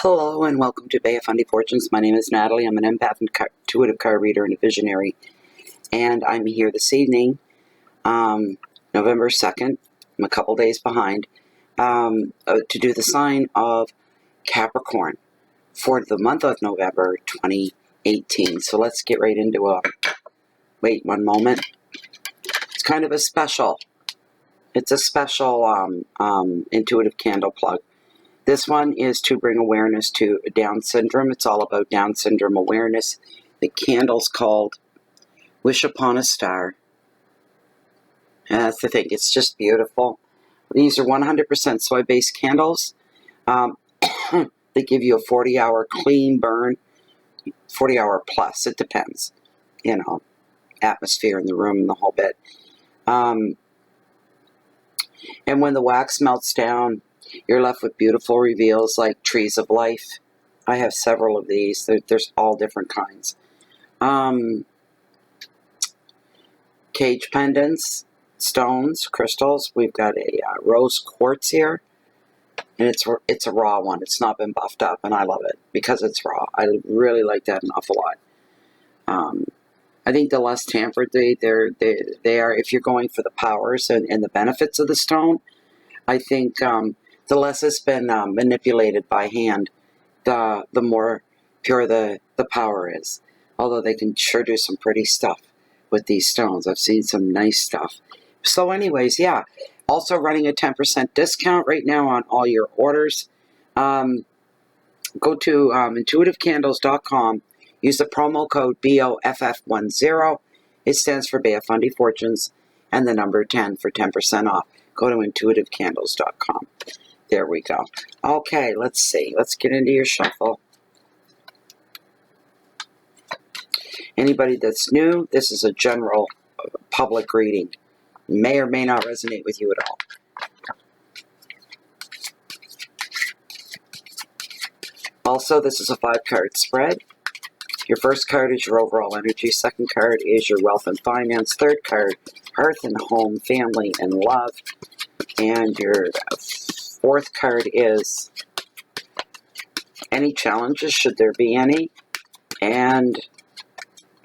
Hello and welcome to Bay of Fundy Fortunes. My name is Natalie. I'm an empath and intuitive card reader and a visionary. And I'm here this evening, November 2nd. I'm a couple days behind, to do the sign of Capricorn for the month of November 2018. So let's get right into wait one moment. It's kind of a special. It's a special intuitive candle plug. This one is to bring awareness to Down syndrome. It's all about Down syndrome awareness. The candle's called Wish Upon a Star. And that's the thing. It's just beautiful. These are 100% soy-based candles. They give you a 40-hour clean burn. 40-hour plus. It depends. You know, atmosphere in the room, the whole bit. And when the wax melts down, you're left with beautiful reveals like trees of life. I have several of these. There's all different kinds. Cage pendants, stones, crystals. We've got a rose quartz here. And it's a raw one. It's not been buffed up, and I love it because it's raw. I really like that an awful lot. I think the less tampered they are, if you're going for the powers and the benefits of the stone, I think the less it's been manipulated by hand, the more pure the power is. Although they can sure do some pretty stuff with these stones. I've seen some nice stuff. So anyways, yeah. Also running a 10% discount right now on all your orders. Go to intuitivecandles.com. Use the promo code BOFF10. It stands for Bay of Fundy Fortunes and the number 10 for 10% off. Go to intuitivecandles.com. There we go. Okay, let's see. Let's get into your shuffle. Anybody that's new, this is a general public reading. May or may not resonate with you at all. Also, this is a 5-card spread. Your first card is your overall energy. Second card is your wealth and finance. Third card, hearth and home, family and love. And your fourth card is any challenges, should there be any. And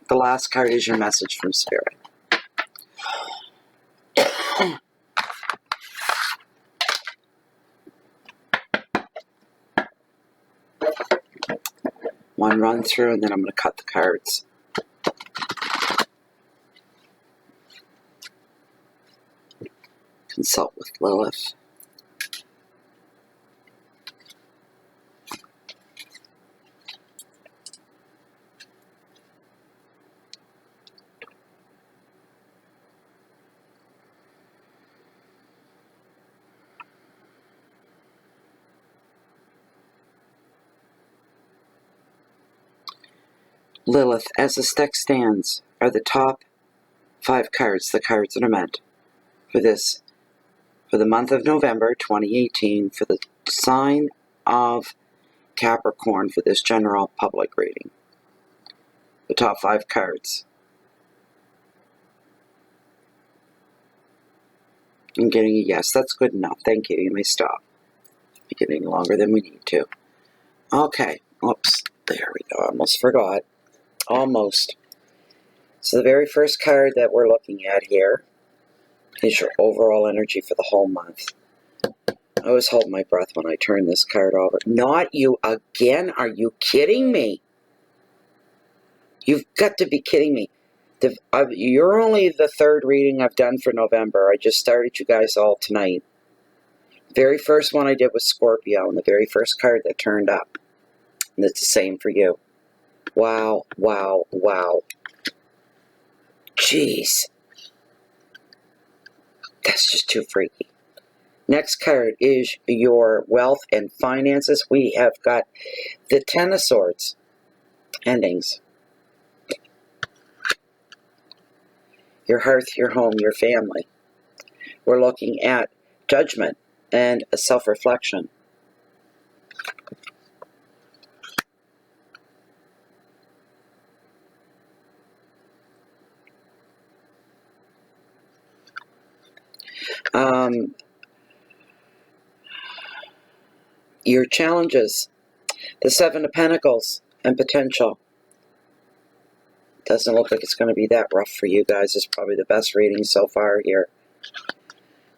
the last card is your message from Spirit. One run through, and then I'm going to cut the cards. Consult with Lilith. Lilith, as the deck stands, are the top 5 cards, the cards that are meant for this, for the month of November 2018, for the sign of Capricorn, for this general public reading. The top 5 cards. I'm getting a yes. That's good enough. Thank you. You may stop. We're getting longer than we need to. Okay. Oops. There we go. I almost forgot. Almost. So the very first card that we're looking at here is your overall energy for the whole month. I always hold my breath when I turn this card over. Not you again? Are you kidding me? You've got to be kidding me. You're only the third reading I've done for November. I just started you guys all tonight. The very first one I did was Scorpio, and the very first card that turned up. And it's the same for you. Wow, wow, wow. Jeez. That's just too freaky. Next card is your wealth and finances. We have got the 10 of Swords endings. Your hearth, your home, your family. We're looking at judgment and a self-reflection. Your challenges. The Seven of Pentacles and potential. Doesn't look like it's going to be that rough for you guys. It's probably the best reading so far here.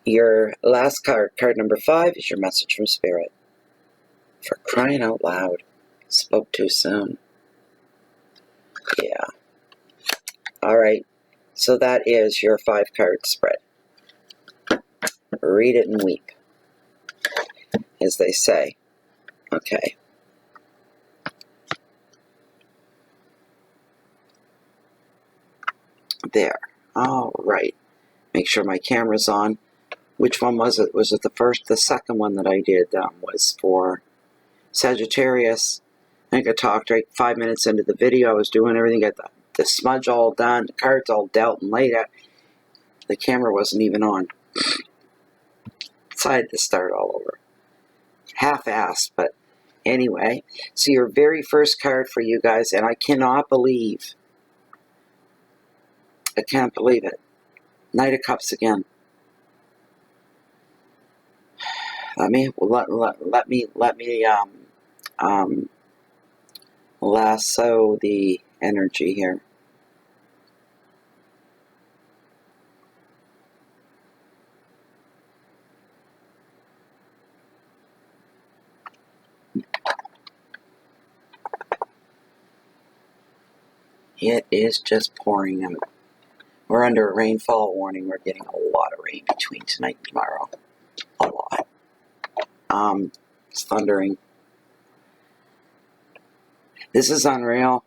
Your last card, card number 5, is your message from Spirit. For crying out loud. Spoke too soon. Yeah. All right. So that is your 5-card spread. Read it and weep, as they say. Okay. There. All right. Make sure my camera's on. Which one was it? Was it the first? The second one that I did was for Sagittarius. I think I talked right 5 minutes into the video. I was doing everything. Got the smudge all done. The cards all dealt and laid out. The camera wasn't even on. Decided to start all over. Half-assed, but anyway. So your very first card for you guys, and I cannot believe. I can't believe it. Knight of Cups again. Let me lasso the energy here. It is just pouring out. We're under a rainfall warning. We're getting a lot of rain between tonight and tomorrow. A lot. It's thundering. This is unreal.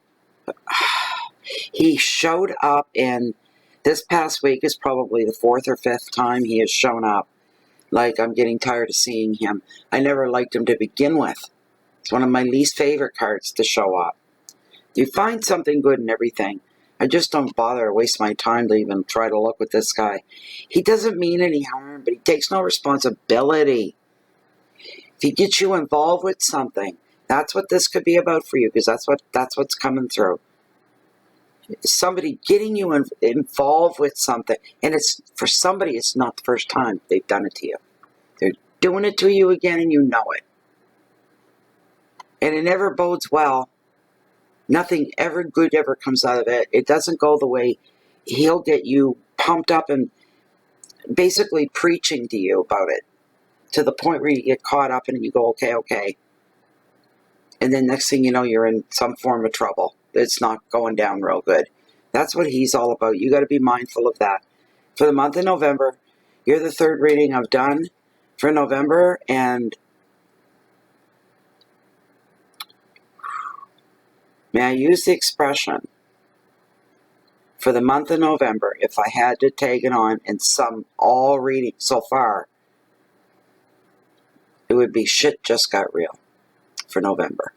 He showed up, and this past week is probably the 4th or 5th time he has shown up. Like, I'm getting tired of seeing him. I never liked him to begin with. It's one of my least favorite cards to show up. You find something good in everything. I just don't bother to waste my time to even try to look with this guy. He doesn't mean any harm, but he takes no responsibility. If he gets you involved with something, that's what this could be about for you, because that's what's coming through. Somebody getting you involved with something, and it's for somebody, it's not the first time they've done it to you. They're doing it to you again, and you know it. And it never bodes well. Nothing ever good ever comes out of it. It doesn't go the way. He'll get you pumped up and basically preaching to you about it, to the point where you get caught up and you go, okay. And then next thing you know, you're in some form of trouble. It's not going down real good. That's what he's all about. You got to be mindful of that. For the month of November, you're the 3rd reading I've done for November, and may I use the expression, for the month of November, if I had to tag it on and sum all readings so far, it would be shit just got real for November.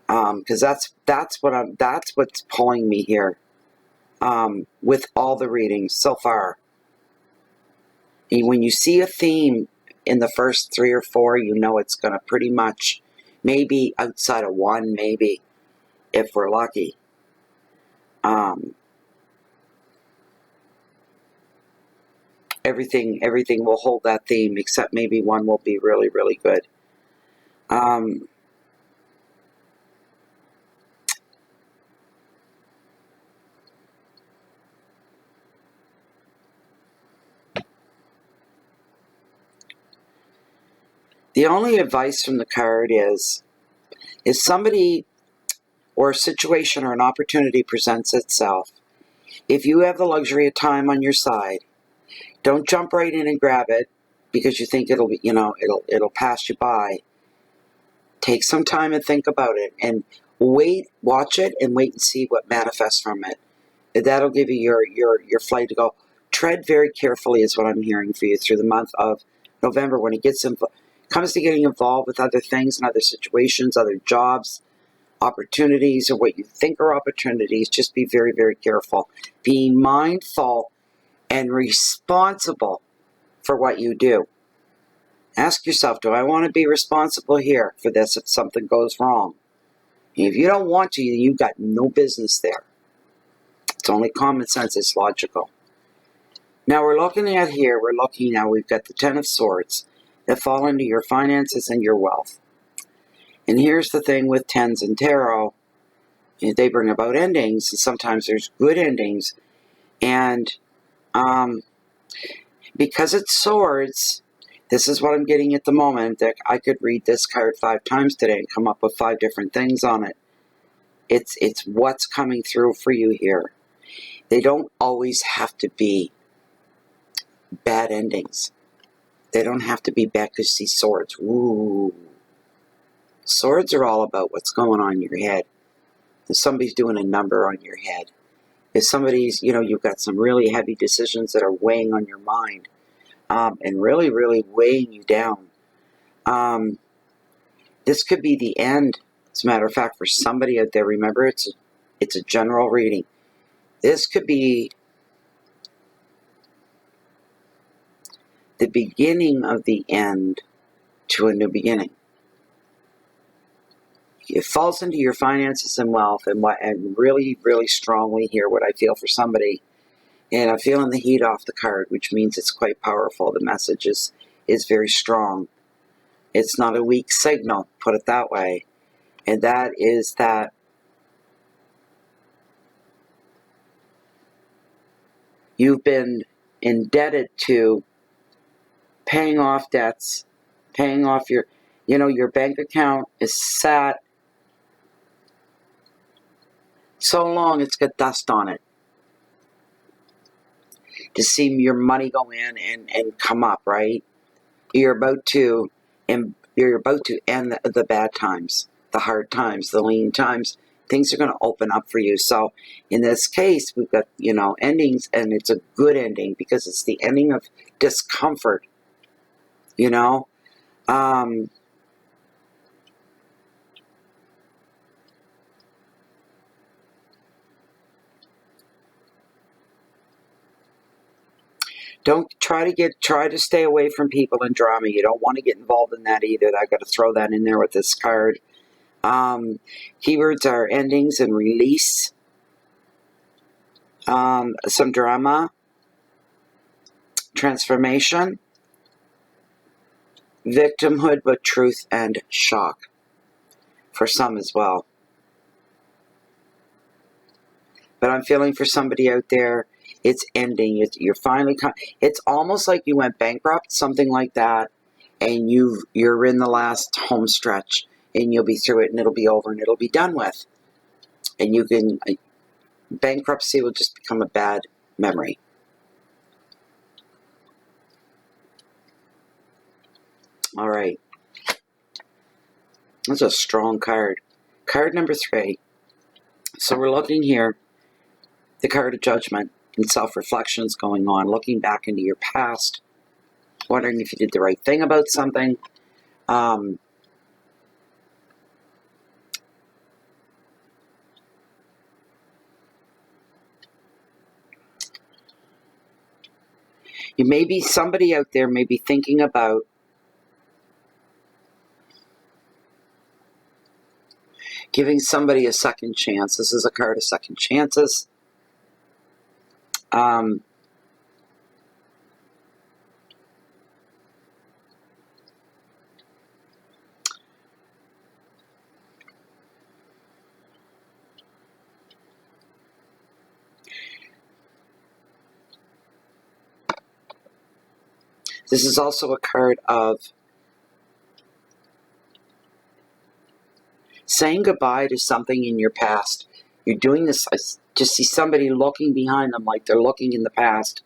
Because that's what's pulling me here. With all the readings so far. And when you see a theme in the first 3 or 4, you know it's going to pretty much, maybe outside of 1, maybe, if we're lucky. Everything will hold that theme, except maybe 1 will be really, really good. The only advice from the card is, if somebody or a situation or an opportunity presents itself, if you have the luxury of time on your side, don't jump right in and grab it because you think it'll be, it'll pass you by. Take some time and think about it, and watch it and wait and see what manifests from it. That'll give you your flight to go. Tread very carefully is what I'm hearing for you through the month of November when it comes to getting involved with other things and other situations, other jobs, opportunities, or what you think are opportunities. Just be very, very careful. Be mindful and responsible for what you do. Ask yourself, do I want to be responsible here for this if something goes wrong? And if you don't want to, you've got no business there. It's only common sense. It's logical. Now we're looking now, we've got the 10 of Swords that fall into your finances and your wealth. And here's the thing with tens and tarot. They bring about endings, and sometimes there's good endings. And because it's swords, this is what I'm getting at the moment, that I could read this card 5 times today and come up with 5 different things on it. It's what's coming through for you here. They don't always have to be bad endings. They don't have to be bad, because see, swords. Ooh. Swords are all about what's going on in your head. If somebody's doing a number on your head. If somebody's, you've got some really heavy decisions that are weighing on your mind. And really, really weighing you down. This could be the end. As a matter of fact, for somebody out there, remember, it's a general reading. This could be the beginning of the end to a new beginning. It falls into your finances and wealth, and really, really strongly here what I feel for somebody. And I'm feeling the heat off the card, which means it's quite powerful. The message is very strong. It's not a weak signal, put it that way. And that is that you've been indebted to paying off debts, paying off your bank account is sat so long it's got dust on it. To see your money go in and come up, right? You're about to end the bad times, the hard times, the lean times. Things are going to open up for you. So in this case, we've got, endings, and it's a good ending because it's the ending of discomfort, Don't try to stay away from people and drama. You don't want to get involved in that either. I got to throw that in there with this card. Keywords are endings and release. Some drama, transformation, victimhood, but truth and shock for some as well. But I'm feeling for somebody out there, it's ending. You're finally. It's almost like you went bankrupt, something like that, and you're in the last home stretch, and you'll be through it, and it'll be over, and it'll be done with, and you can. Bankruptcy will just become a bad memory. All right. That's a strong card. Card number 3. So we're looking here, the card of judgment and self-reflection is going on, looking back into your past, wondering if you did the right thing about something. You may be, somebody out there may be thinking about giving somebody a second chance. This is a card of second chances. This is also a card of saying goodbye to something in your past. You're doing this, I just see somebody looking behind them like they're looking in the past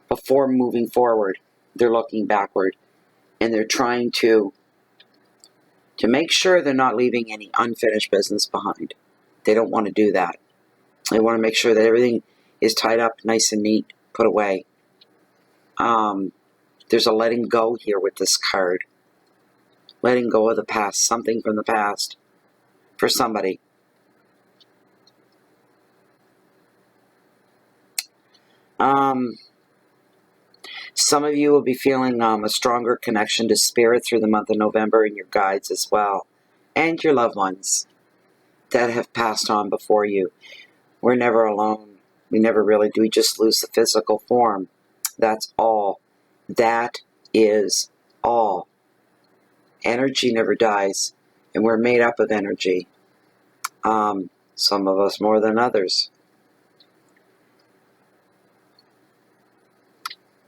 before moving forward. They're looking backward, and they're trying to make sure they're not leaving any unfinished business behind. They don't want to do that. They want to make sure that everything is tied up nice and neat, put away. There's a letting go here with this card. Letting go of the past, something from the past for somebody. Some of you will be feeling a stronger connection to spirit through the month of November, and your guides as well, and your loved ones that have passed on before you. We're never alone. We never really do. We just lose the physical form. That's all. That is all. Energy never dies. And we're made up of energy. Some of us more than others.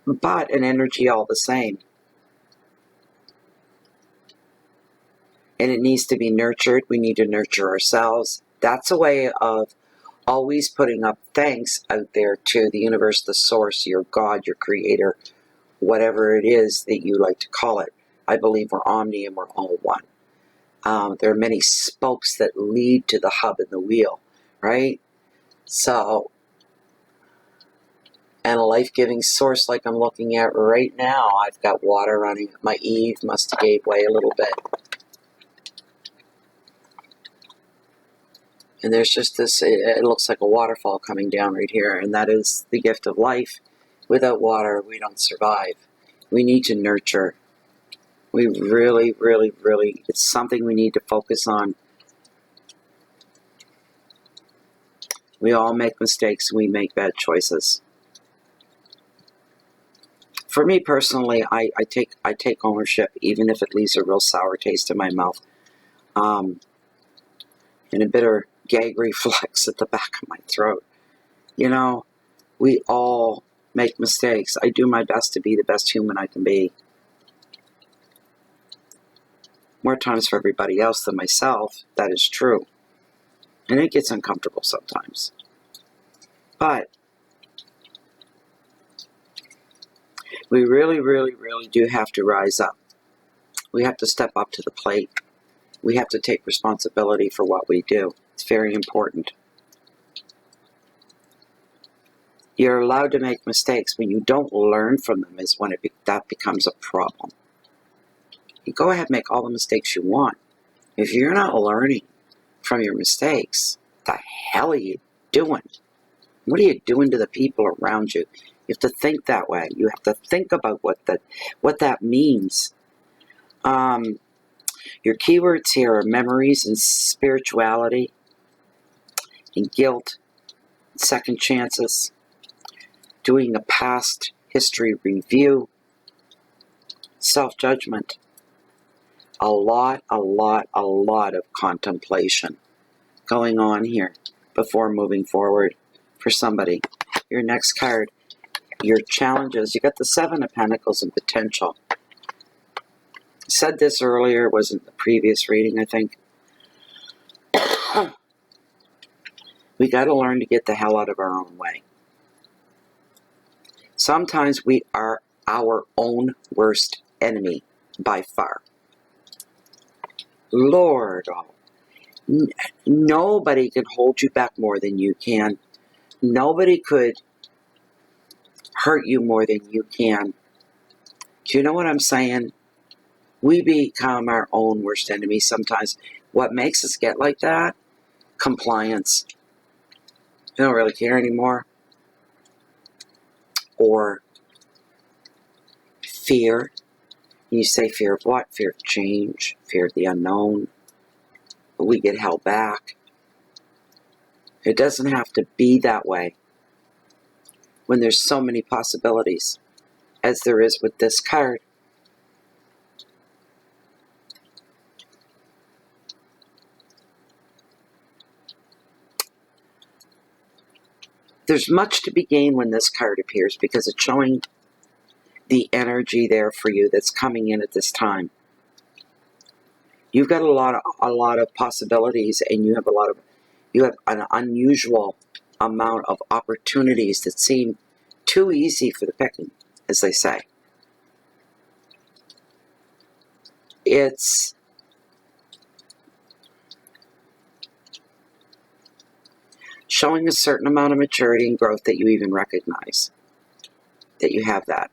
But an energy all the same. And it needs to be nurtured. We need to nurture ourselves. That's a way of always putting up thanks out there to the universe, the source, your God, your creator, whatever it is that you like to call it. I believe we're omni and we're all one. There are many spokes that lead to the hub and the wheel, right? So, and a life-giving source like I'm looking at right now, I've got water running. My Eve must have gave way a little bit. And there's just this, it looks like a waterfall coming down right here, and that is the gift of life. Without water, we don't survive. We need to nurture. We really, really, really, it's something we need to focus on. We all make mistakes, we make bad choices. For me personally, I take ownership, even if it leaves a real sour taste in my mouth. And a bitter gag reflex at the back of my throat. You know, we all make mistakes. I do my best to be the best human I can be. More times for everybody else than myself, that is true. And it gets uncomfortable sometimes. But we really, really, really do have to rise up. We have to step up to the plate. We have to take responsibility for what we do. It's very important. You're allowed to make mistakes. When you don't learn from them is when that becomes a problem. You go ahead and make all the mistakes you want. If you're not learning from your mistakes, what the hell are you doing? What are you doing to the people around you? You have to think that way. You have to think about what that means. Your keywords here are memories and spirituality and guilt, second chances, doing a past history review, self-judgment, a lot of contemplation going on here before moving forward for somebody. Your next card, your challenges. You got the Seven of Pentacles and potential. I said this earlier, it wasn't the previous reading, I think. We got to learn to get the hell out of our own way. Sometimes we are our own worst enemy by far. Lord, nobody can hold you back more than you can. Nobody could hurt you more than you can. Do you know what I'm saying? We become our own worst enemy sometimes. What makes us get like that? Compliance. We don't really care anymore. Or fear. You say fear of what? Fear of change, fear of the unknown. But we get held back. It doesn't have to be that way when there's so many possibilities as there is with this card. There's much to be gained when this card appears because it's showing the energy there for you that's coming in at this time. You've got a lot of possibilities, and you have an unusual amount of opportunities that seem too easy for the picking, as they say. It's showing a certain amount of maturity and growth that you even recognize that you have that.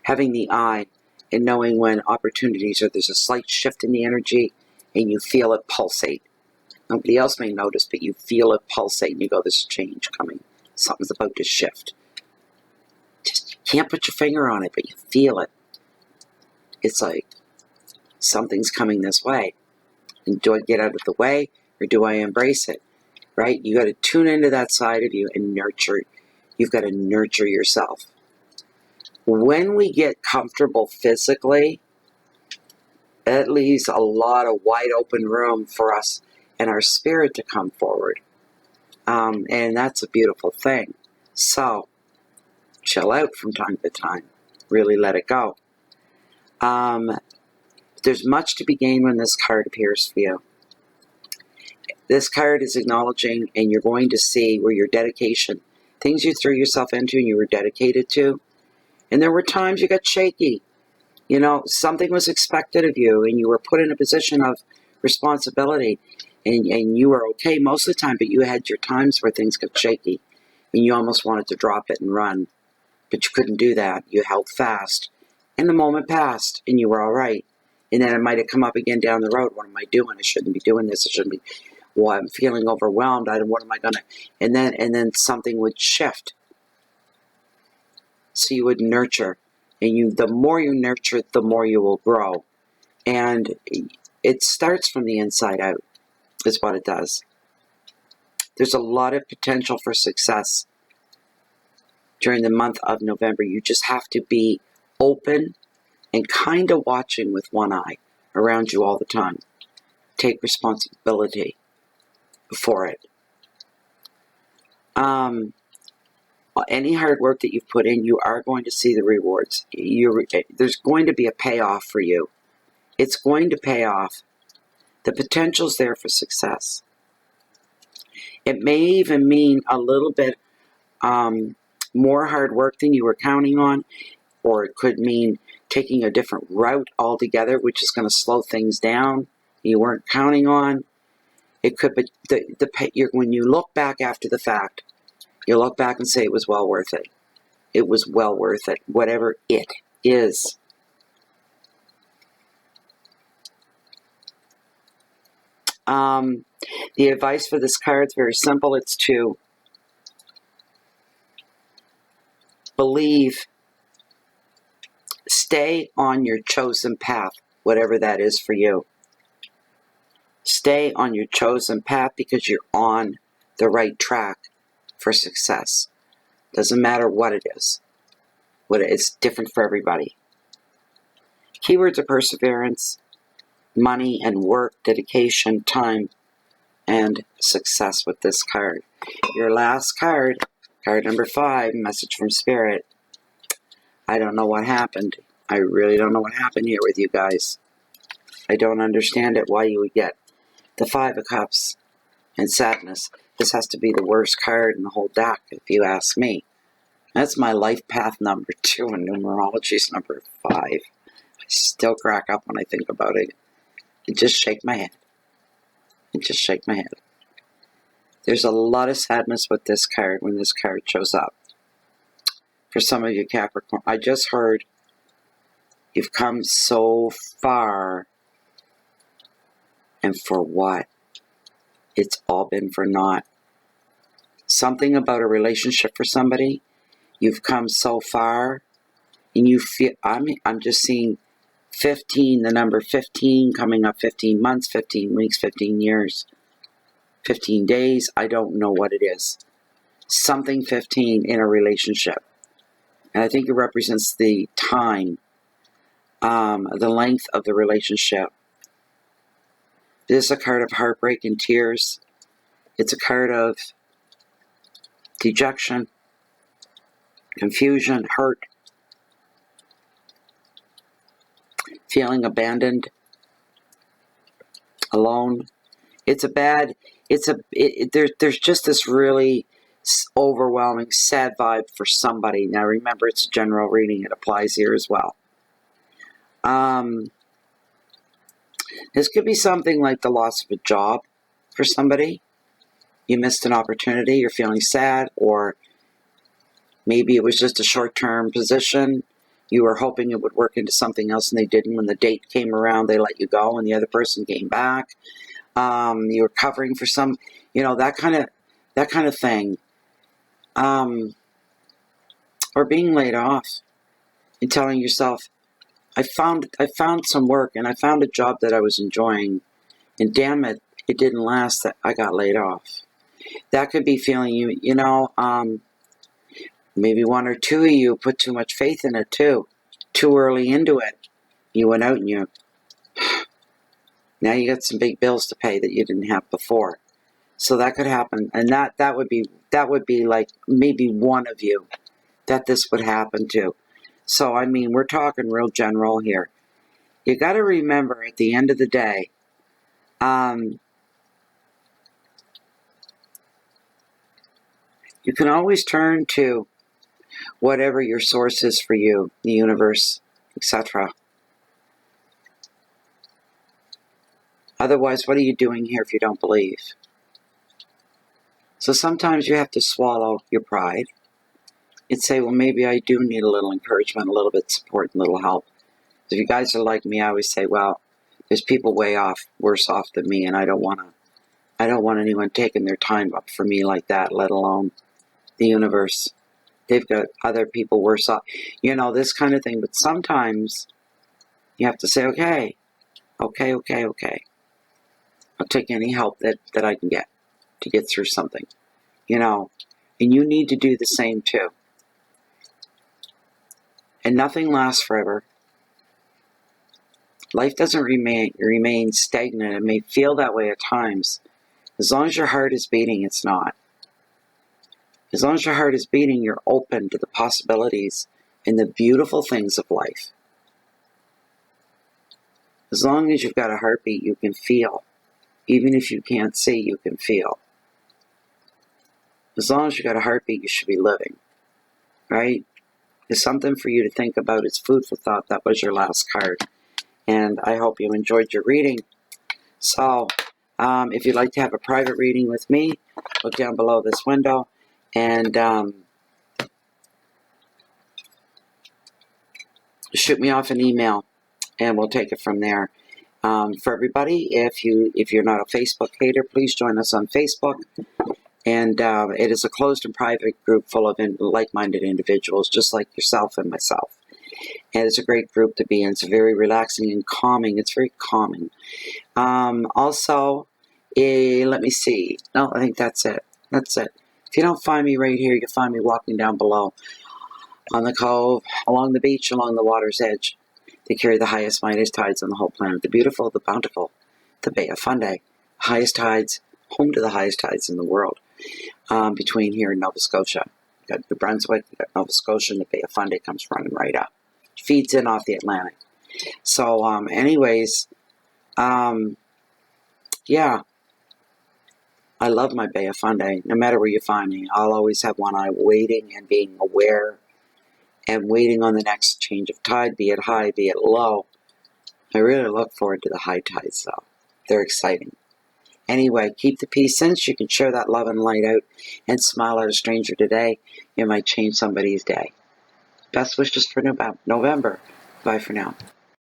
Having the eye and knowing when opportunities or there's a slight shift in the energy and you feel it pulsate. Nobody else may notice, but you feel it pulsate and you go, there's change coming. Something's about to shift. Just, you can't put your finger on it, but you feel it. It's like something's coming this way. And do I get out of the way or do I embrace it? Right? You got to tune into that side of you and nurture. You've got to nurture yourself. When we get comfortable physically, it leaves a lot of wide open room for us and our spirit to come forward. And that's a beautiful thing. So, chill out from time to time. Really let it go. There's much to be gained when this card appears for you. This card is acknowledging, and you're going to see where your dedication, things you threw yourself into and you were dedicated to, and there were times you got shaky. You know, something was expected of you, and you were put in a position of responsibility, and you were okay most of the time, but you had your times where things got shaky, and you almost wanted to drop it and run, but you couldn't do that. You held fast, and the moment passed, and you were all right. And then it might have come up again down the road. What am I doing? I shouldn't be doing this. I shouldn't be. Well, I'm feeling overwhelmed. What am I going to? And then something would shift. So you would nurture. And the more you nurture, the more you will grow. And it starts from the inside out, is what it does. There's a lot of potential for success during the month of November. You just have to be open and kind of watching with one eye around you all the time. Take responsibility for it. Any hard work that you've put in, you are going to see the rewards. There's going to be a payoff for you. It's going to pay off. The potential's there for success. It may even mean a little bit more hard work than you were counting on, or it could mean taking a different route altogether, which is going to slow things down you weren't counting on. It could be when you look back after the fact, you look back and say it was well worth it. It was well worth it, whatever it is. The advice for this card is very simple. It's to believe, stay on your chosen path, whatever that is for you. Stay on your chosen path because you're on the right track for success. Doesn't matter what it is. It's different for everybody. Keywords are perseverance, money and work, dedication, time, and success with this card. Your last card, card number 5, message from Spirit. I don't know what happened. I really don't know what happened here with you guys. I don't understand it, why you would get the 5 of Cups and sadness. This has to be the worst card in the whole deck, if you ask me. That's my life path number 2, and numerology's number 5. I still crack up when I think about it. And just shake my head. There's a lot of sadness with this card when this card shows up. For some of you Capricorn, I just heard you've come so far, and for what? It's all been for naught. Something about a relationship for somebody, you've come so far, and you feel, I'm just seeing 15, the number 15 coming up, 15 months, 15 weeks, 15 years, 15 days, I don't know what it is. Something 15 in a relationship. And I think it represents the time, the length of the relationship. This is a card of heartbreak and tears. It's a card of dejection, confusion, hurt, feeling abandoned, alone. There's just this really overwhelming, sad vibe for somebody. Now remember, it's a general reading. It applies here as well. This could be something like the loss of a job for somebody. You missed an opportunity, you're feeling sad, or maybe it was just a short-term position. You were hoping it would work into something else and they didn't. When the date came around, they let you go and the other person came back. You were covering for some, that kind of thing. Or being laid off and telling yourself, I found some work and I found a job that I was enjoying, and damn it, it didn't last, that I got laid off. That could be feeling maybe one or two of you put too much faith in it too early into it. You went out and you Now you got some big bills to pay that you didn't have before. So that could happen, and that would be like maybe one of you that this would happen to. So I mean, we're talking real general here. You got to remember at the end of the day, you can always turn to whatever your source is for you, the universe, etc. Otherwise, what are you doing here if you don't believe? So sometimes you have to swallow your pride and say, well, maybe I do need a little encouragement, a little bit of support, and a little help. If you guys are like me, I always say, well, there's people way worse off than me, and I don't want anyone taking their time up for me like that, let alone the universe. They've got other people worse off. You know, this kind of thing. But sometimes you have to say, okay. I'll take any help that I can get to get through something. You know, and you need to do the same too. And nothing lasts forever. Life doesn't remain stagnant. It may feel that way at times. As long as your heart is beating, it's not. As long as your heart is beating, you're open to the possibilities and the beautiful things of life. As long as you've got a heartbeat, you can feel. Even if you can't see, you can feel. As long as you've got a heartbeat, you should be living. Right? There's something for you to think about. It's food for thought. That was your last card. And I hope you enjoyed your reading. So, if you'd like to have a private reading with me, look down below this window. And shoot me off an email. And we'll take it from there. For everybody, if you're not a Facebook hater, please join us on Facebook. And it is a closed and private group full of like-minded individuals, just like yourself and myself. And it's a great group to be in. It's very relaxing and calming. It's very calming. Also, let me see. No, I think that's it. That's it. If you don't find me right here, you'll find me walking down below on the cove, along the beach, along the water's edge. They carry the highest, mightiest tides on the whole planet. The beautiful, the bountiful, the Bay of Fundy. Highest tides, home to the highest tides in the world. Between here and Nova Scotia. You've got New Brunswick, you've got Nova Scotia, and the Bay of Fundy comes running right up. Feeds in off the Atlantic. So, anyways, yeah. I love my Bay of Fundy. No matter where you find me, I'll always have one eye waiting and being aware and waiting on the next change of tide, be it high, be it low. I really look forward to the high tides, though. They're exciting. Anyway, keep the peace. Since you can share that love and light out and smile at a stranger today, it might change somebody's day. Best wishes for November. Bye for now.